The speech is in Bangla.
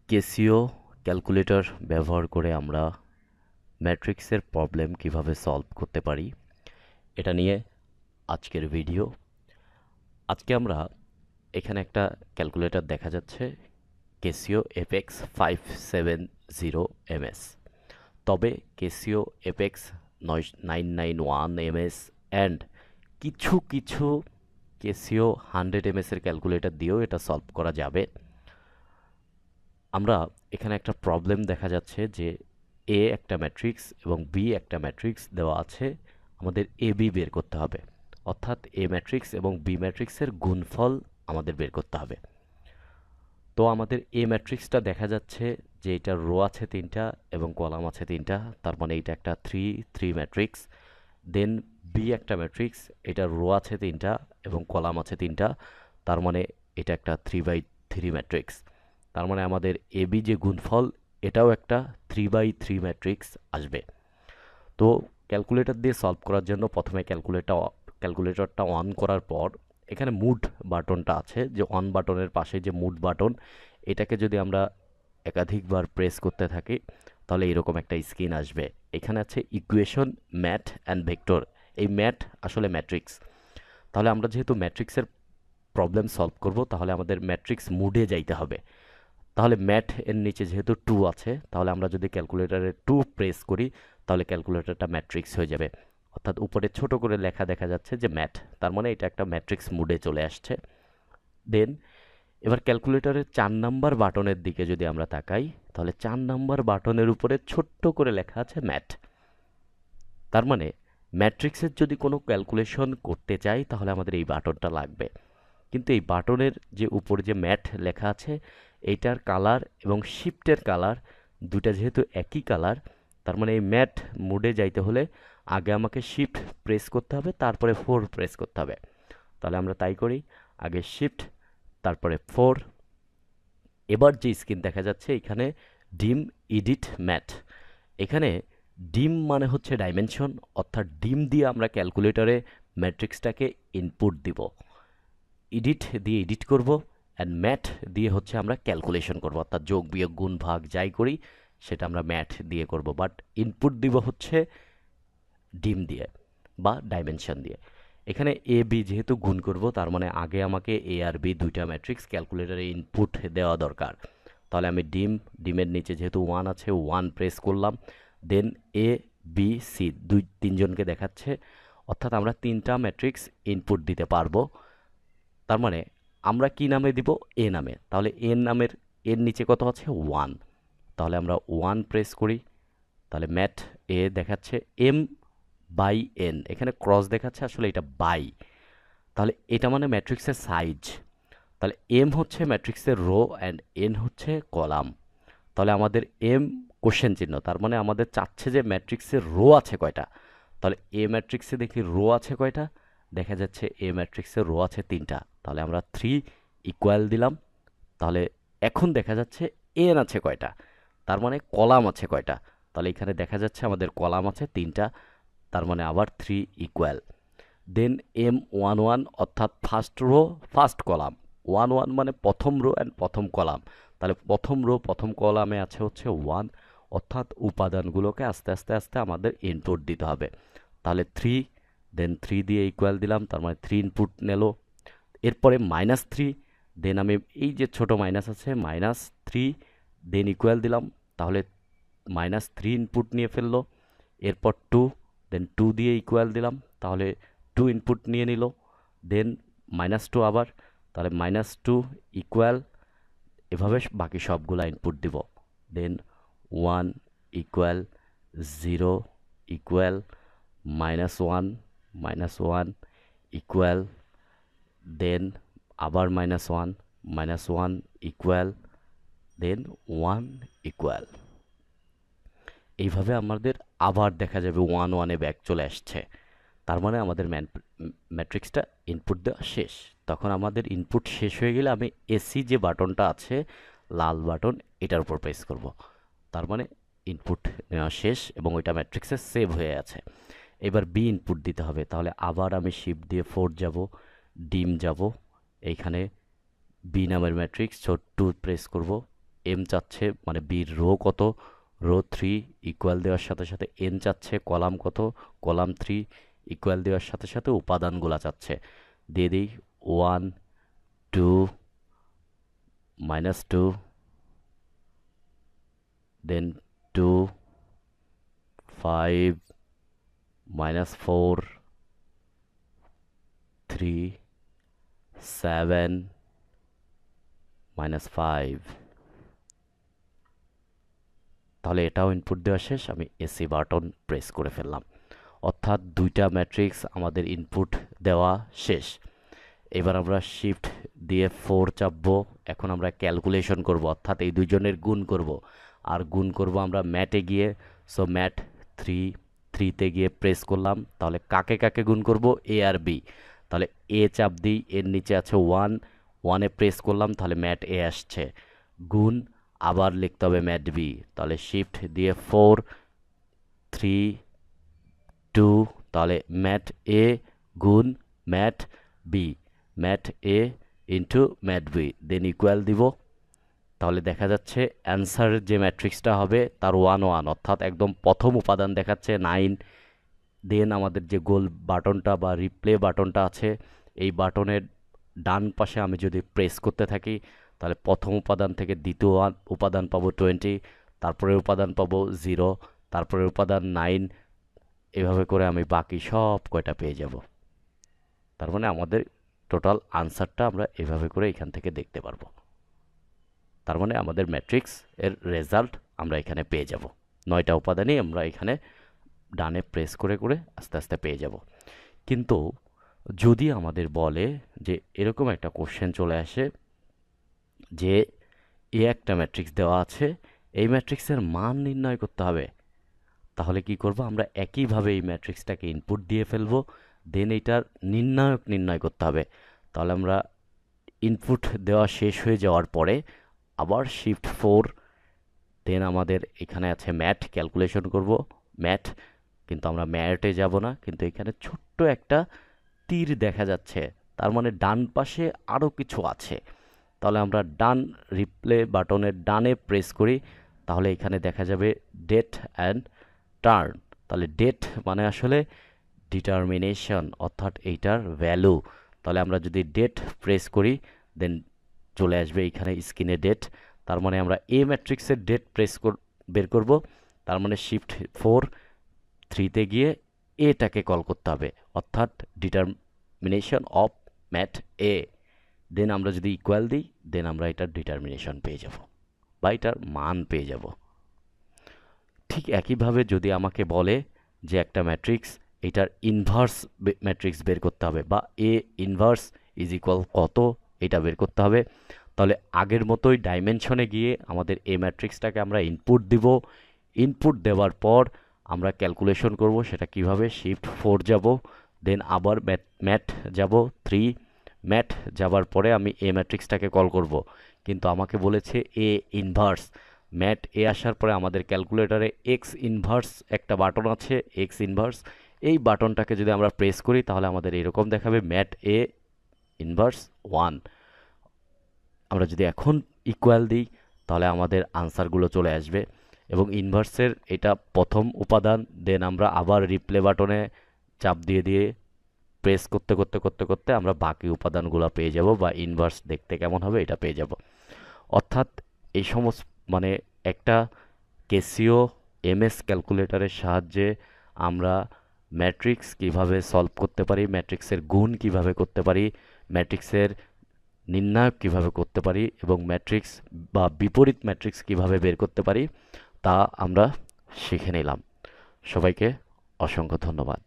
কেসিও ক্যালকুলেটর ব্যবহার করে আমরা ম্যাট্রিক্সের প্রবলেম কিভাবে সলভ করতে পারি এটা নিয়ে আজকের ভিডিও। আজকে আমরা এখানে একটা ক্যালকুলেটর দেখা যাচ্ছে কেসিও এফএক্স 570 ms, তবে কেসিও এফএক্স 991 ms অ্যান্ড কিছু কিছু কেসিও 100 ms এর ক্যালকুলেটর দিয়েও এটা সলভ করা যাবে। আমরা এখানে একটা প্রবলেম দেখা যাচ্ছে যে এ একটা ম্যাট্রিক্স এবং বি একটা ম্যাট্রিক্স দেওয়া আছে, আমাদের এ বি বের করতে হবে, অর্থাৎ এ ম্যাট্রিক্স এবং বি ম্যাট্রিক্সের গুণফল আমাদের বের করতে হবে। তো আমাদের এ ম্যাট্রিক্সটা দেখা যাচ্ছে যে এটা রো আছে তিনটা এবং কলাম আছে তিনটা, তার মানে এটা একটা 3 ম্যাট্রিক্স। দেন বি একটা ম্যাট্রিক্স, এটা রো আছে তিনটা এবং কলাম আছে তিনটা, তার মানে এটা একটা 3/3 ম্যাট্রিক্স। তার মানে আমাদের এ বি যে গুণফল এটাও একটা 3/3 ম্যাট্রিক্স আসবে। তো ক্যালকুলেটর দিয়ে সলভ করার জন্য প্রথমে ক্যালকুলেটরটা অন করার পর এখানে মুড বাটনটা আছে, যে অন বাটনের পাশে যে মুড বাটন, এটাকে যদি আমরা একাধিকবার প্রেস করতে থাকি তাহলে এরকম একটা স্ক্রিন আসবে। এখানে আছে ইকুয়েশন, ম্যাথ অ্যান্ড ভেক্টর। এই ম্যাথ আসলে ম্যাট্রিক্স। তাহলে আমরা যেহেতু ম্যাট্রিক্সের প্রবলেম সলভ করব তাহলে আমাদের ম্যাট্রিক্স মুডে যাইতে হবে। তাহলে ম্যাথ এর নিচে যেহেতু 2 আছে, তাহলে আমরা যদি ক্যালকুলেটরে 2 প্রেস করি তাহলে ক্যালকুলেটরটা ম্যাট্রিক্স হয়ে যাবে, অর্থাৎ উপরে ছোট করে লেখা দেখা যাচ্ছে যে ম্যাথ, তার মানে এটা একটা ম্যাট্রিক্স মুডে চলে আসছে। দেন এবার ক্যালকুলেটরের 4 নাম্বার বাটনের দিকে যদি আমরা তাকাই তাহলে 4 নাম্বার বাটনের উপরে ছোট্ট করে লেখা আছে ম্যাথ। তার মানে ম্যাট্রিক্সের যদি কোনো ক্যালকুলেশন করতে চাই তাহলে আমাদের এই বাটনটা লাগবে। কিন্তু এই বাটনের যে উপরে যে ম্যাথ লেখা আছে এইটার কালার এবং শিফটের কালার দুটা যেহেতু একই কালার, তার মানে এই ম্যাথ মোডে যাইতে হলে আগে আমাকে শিফট প্রেস করতে হবে, তারপরে 4 প্রেস করতে হবে। তাহলে আমরা তাই করি, আগে শিফট তারপরে 4। এবার যে স্ক্রিন দেখা যাচ্ছে এখানে ডিম এডিট ম্যাথ, এখানে ডিম মানে হচ্ছে ডাইমেনশন, অর্থাৎ ডিম দিয়ে আমরা ক্যালকুলেটরে ম্যাট্রিক্সটাকে ইনপুট দিব। এডিট দিয়ে এডিট করব অ্যান্ড ম্যাথ দিয়ে হচ্ছে আমরা ক্যালকুলেশন করব, অর্থাৎ যোগ বিয়োগ গুণ ভাগ যাই করি সেটা আমরা ম্যাথ দিয়ে করব, বাট ইনপুট দিব হচ্ছে ডিম দিয়ে বা ডাইমেনশন দিয়ে। এখানে এ বি যেহেতু গুণ করব তার মানে আগে আমাকে এ আর বি দুইটা ম্যাট্রিক্স ক্যালকুলেটরে ইনপুট দেওয়া দরকার। তাহলে আমি ডিমের নিচে যেহেতু 1 আছে 1 প্রেস করলাম, দেন এ বি সি তিনজনকে দেখাচ্ছে, অর্থাৎ আমরা তিনটা ম্যাট্রিক্স ইনপুট দিতে পারবো। তার মানে আমরা কি নামে দিব, এ নামে। তাহলে এর নিচে কত আছে 1, তাহলে আমরা 1 প্রেস করি, তাহলে ম্যাথ এ দেখাচ্ছে এম বাই এন, এখানে ক্রস দেখাচ্ছে আসলে এটা বাই, তাহলে এটা মানে ম্যাট্রিক্সের সাইজ। তাহলে এম হচ্ছে ম্যাট্রিক্সের রো অ্যান্ড এন হচ্ছে কলাম। তাহলে আমাদের এম কোশ্চেন চিহ্ন, তার মানে আমাদের চাচ্ছে যে ম্যাট্রিক্সের রো আছে কয়টা। তাহলে এ ম্যাট্রিক্সে দেখি রো আছে কয়টা, দেখা যাচ্ছে এ ম্যাট্রিক্সের রো আছে তিনটা, তাহলে আমরা 3 ইকুয়াল দিলাম। তাহলে এখন দেখা যাচ্ছে এন আছে কয়টা, তার মানে কলাম আছে কয়টা, তাহলে এখানে দেখা যাচ্ছে আমাদের কলাম আছে তিনটা, তার মানে আবার 3 ইকুয়াল। দেন M11 অর্থাৎ ফার্স্ট রো ফার্স্ট কলাম, 1 মানে প্রথম রো অ্যান্ড প্রথম কলাম, তাহলে প্রথম রো প্রথম কলামে আছে হচ্ছে 1, অর্থাৎ উপাদানগুলোকে আস্তে আস্তে আস্তে আমাদের ইনপুট দিতে হবে। তাহলে 3, দেন 3 দিয়ে ইকুয়াল দিলাম, তার মানে 3 ইনপুট নিল। এরপরে -3, দেন আমি এই যে ছোট মাইনাস আছে -3, দেন ইকুয়াল দিলাম, তাহলে -3 ইনপুট নিয়ে ফেললো। এরপর 2, দেন 2 দিয়ে ইকুয়াল দিলাম, তাহলে 2 ইনপুট নিয়ে নিল। দেন -2 আবার, তাহলে -2 ইকুয়াল, এভাবে বাকি সবগুলা ইনপুট দিব। দেন 1 ইকুয়াল, 0 ইকুয়াল, -1 -1 ইকুয়াল, দেন আবার -1 ইকুয়াল, দেন 1 ইকুয়াল। এইভাবে আমাদের আবার দেখা যাবে 1 ব্যাক চলে আসছে, তার মানে আমাদের ম্যাট্রিক্সটা ইনপুট দেওয়া শেষ। তখন আমাদের ইনপুট শেষ হয়ে গেলে আমি এসি যে বাটনটা আছে লাল বাটন, এটার উপর প্রেস করব, তার মানে ইনপুট নেওয়া শেষ এবং ওইটা ম্যাট্রিক্সে সেভ হয়ে আছে। এবার বি ইনপুট দিতে হবে, তাহলে আবার আমি শিফট দিয়ে 4 যাব, ডিম যাব, এইখানে বি নামের ম্যাট্রিক্স 2 প্রেস করব, এম চাচ্ছে, মানে বির রো কত, রো 3 ইকুয়াল দেওয়ার সাথে সাথে এন চাচ্ছে, কলাম কত, কলাম 3 ইকুয়াল দেওয়ার সাথে সাথে উপাদানগুলা চাচ্ছে। দিয়ে দিই 1 2 -2, দেন 2 5 -4 3 7 -5। তাহলে এটাও ইনপুট দেওয়া শেষ, আমি এসি বাটন প্রেস করে ফেললাম, অর্থাৎ দুইটা ম্যাট্রিক্স আমাদের ইনপুট দেওয়া শেষ। এবার আমরা শিফট দিয়ে 4 চাপবো। এখন আমরা ক্যালকুলেশন করব, অর্থাৎ এই দুইজনের গুণ করব। আর গুণ করব আমরা ম্যাটে গিয়ে, সো ম্যাট 3তে গিয়ে প্রেস করলাম। তাহলে কাকে কাকে গুণ করব, এ আর বি। তাহলে এ চাপ দিই, এর নিচে আছে 1 প্রেস করলাম, তাহলে ম্যাট এ আসছে। গুণ আবার লিখতে হবে ম্যাট বি, তাহলে শিফট দিয়ে 4 3 2, তাহলে ম্যাট এ গুণ mat B, mat A into mat B, then equal দিব। তাহলে দেখা যাচ্ছে অ্যান্সারের যে ম্যাট্রিক্সটা হবে তার 1 1, অর্থাৎ একদম প্রথম উপাদান দেখাচ্ছে 9। দেন আমাদের যে গোল বাটনটা বা রিপ্লে বাটনটা আছে, এই বাটনের ডান পাশে আমি যদি প্রেস করতে থাকি, তাহলে প্রথম উপাদান থেকে দ্বিতীয় উপাদান পাবো 20, তারপরের উপাদান পাবো 0, তারপরের উপাদান 9, এভাবে করে আমি বাকি সব কয়টা পেয়ে যাব। তার মানে আমাদের টোটাল আনসারটা আমরা এভাবে করে এখান থেকে দেখতে পারবো। তার মানে আমাদের ম্যাট্রিক্স এর রেজাল্ট আমরা এখানে পেয়ে যাব। 9টা উপাদানই আমরা এখানে ডানে প্রেস করে করে আস্তে আস্তে পেয়ে যাব। কিন্তু যদি আমাদের বলে যে এরকম একটা কোশ্চেন চলে আসে যে এ একটা ম্যাট্রিক্স দেওয়া আছে, এই ম্যাট্রিক্সের মান নির্ণয় করতে হবে, তাহলে কি করব, আমরা একইভাবে এই ম্যাট্রিক্সটাকে ইনপুট দিয়ে ফেলবো, দেন এইটার নির্ণায়ক নির্ণয় করতে হবে। তাহলে আমরা ইনপুট দেওয়া শেষ হয়ে যাওয়ার পরে আবার শিফট 4, দেন আমাদের এখানে আছে ম্যাট, ক্যালকুলেশন করব ম্যাট, কিন্তু আমরা ম্যাটে যাব না, কিন্তু এখানে ছোট্ট একটা তীর দেখা যাচ্ছে, তার মানে ডান পাশে আরও কিছু আছে। তাহলে আমরা ডান রিপ্লে বাটনের ডানে প্রেস করি, তাহলে এখানে দেখা যাবে ডেট অ্যান্ড টার্ন। তাহলে ডেট মানে আসলে ডিটারমিনেশন, অর্থাৎ এইটার ভ্যালু। তাহলে আমরা যদি ডেট প্রেস করি, দেন চলে আসবে এখানে স্ক্রিনে ডেট, তার মানে আমরা এ ম্যাট্রিক্সের ডেট বের করব। তার মানে শিফট 4 3তে গিয়ে এটাকে কল করতে হবে, অর্থাৎ ডিটারমিনেশন অফ ম্যাট এ। দেন আমরা যদি ইকুয়াল দিই, দেন আমরা এটার ডিটারমিনেশন পেয়ে যাব বা এটার মান পেয়ে যাব। ঠিক একইভাবে যদি আমাকে বলে যে একটা ম্যাট্রিক্স, এটার ইনভার্স ম্যাট্রিক্স বের করতে হবে বা এ ইনভার্স ইজ ইকুয়াল কত, এটা বের করতে হবে, তাহলে আগের মতোই ডাইমেনশনে গিয়ে আমাদের এ ম্যাট্রিক্সটাকে আমরা ইনপুট দিব। ইনপুট দেওয়ার পর আমরা ক্যালকুলেশন করব, সেটা কিভাবে, শিফট 4 যাব, দেন আবার ম্যাট যাব 3, ম্যাট যাবার পরে আমি এ ম্যাট্রিক্সটাকে কল করব, কিন্তু আমাকে বলেছে এ ইনভার্স। ম্যাট এ আসার পরে আমাদের ক্যালকুলেটরে এক্স ইনভার্স একটা বাটন আছে, এক্স ইনভার্স, এই বাটনটাকে যদি আমরা প্রেস করি তাহলে আমাদের এরকম দেখাবে ম্যাট এ ইনভার্স 1। আমরা যদি এখন ইকুয়াল দিই তাহলে আমাদের আনসারগুলো চলে আসবে, এবং ইনভার্সের এটা প্রথম উপাদান, দেন আমরা আবার রিপ্লে বাটনে চাপ দিয়ে দিয়ে প্রেস করতে করতে করতে করতে আমরা বাকি উপাদানগুলো পেয়ে যাব, বা ইনভার্স দেখতে কেমন হবে এটা পেয়ে যাব। অর্থাৎ এই সমস্ত মানে একটা ক্যাসিও এমএস ক্যালকুলেটরের সাহায্যে আমরা ম্যাট্রিক্স কিভাবে সলভ করতে পারি, ম্যাট্রিক্সের গুণ কিভাবে করতে পারি, ম্যাট্রিক্সের নির্ণায়ক কিভাবে করতে পারি, এবং ম্যাট্রিক্স বা বিপরীত ম্যাট্রিক্স কিভাবে বের করতে পারি তা আমরা শিখে নিলাম। সবাইকে অসংখ্য ধন্যবাদ।